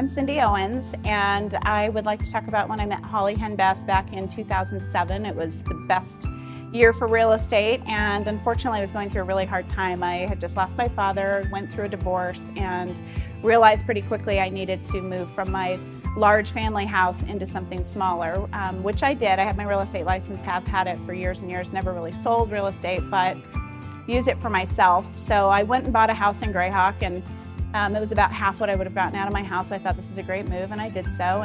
Cindy Owens, and I would like to talk about when I met Holly Henbest back in 2007. It was the best year for real estate, and unfortunately I was going through a really hard time. I had just lost my father, went through a divorce, and realized pretty quickly I needed to move from my large family house into something smaller, which I did. I have my real estate license, have had it for years and years, never really sold real estate, but use it for myself. So I went and bought a house in Grayhawk, and it was about half what I would have gotten out of my house. I thought this is a great move, and I did so.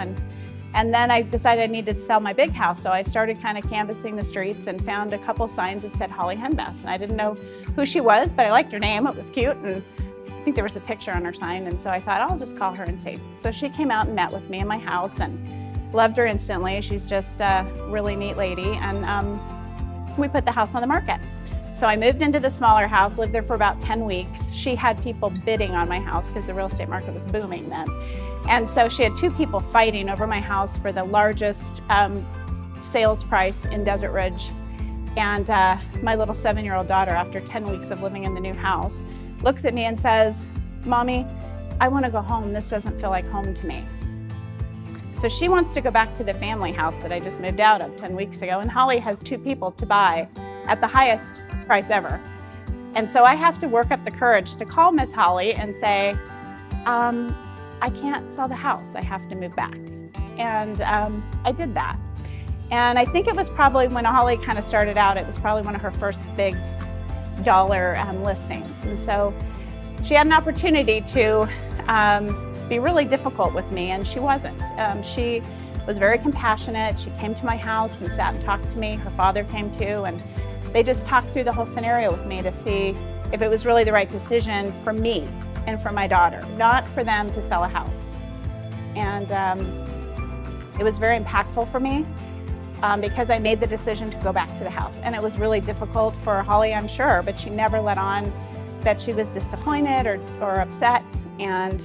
And then I decided I needed to sell my big house, so I started kind of canvassing the streets and found a couple signs that said Holly Henbest. And I didn't know who she was, but I liked her name. It was cute, and I think there was a picture on her sign, and so I thought I'll just call her and see. So she came out and met with me in my house, and loved her instantly. She's just a really neat lady, and we put the house on the market. So I moved into the smaller house, lived there for about 10 weeks. She had people bidding on my house because the real estate market was booming then. And so she had two people fighting over my house for the largest sales price in Desert Ridge. And my little 7-year-old daughter, after 10 weeks of living in the new house, looks at me and says, "Mommy, I want to go home. This doesn't feel like home to me." So she wants to go back to the family house that I just moved out of 10 weeks ago. And Holly has two people to buy at the highest price ever. And so I have to work up the courage to call Miss Holly and say, I can't sell the house, I have to move back. And I did that. And I think it was probably when Holly kind of started out, it was probably one of her first big dollar listings. And so she had an opportunity to be really difficult with me, and she wasn't. She was very compassionate. She came to my house and sat and talked to me. Her father came too, and they just talked through the whole scenario with me to see if it was really the right decision for me and for my daughter, not for them to sell a house. And it was very impactful for me because I made the decision to go back to the house. And it was really difficult for Holly, I'm sure, but she never let on that she was disappointed or upset. And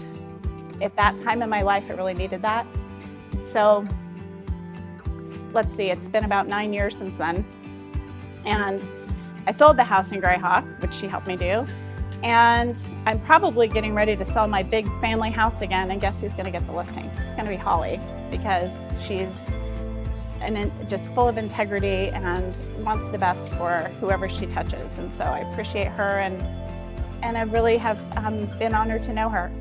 at that time in my life, it really needed that. So let's see, it's been about 9 years since then. And I sold the house in Grayhawk, which she helped me do. And I'm probably getting ready to sell my big family house again. And guess who's going to get the listing? It's going to be Holly, because she's just full of integrity and wants the best for whoever she touches. And so I appreciate her, and I really have been honored to know her.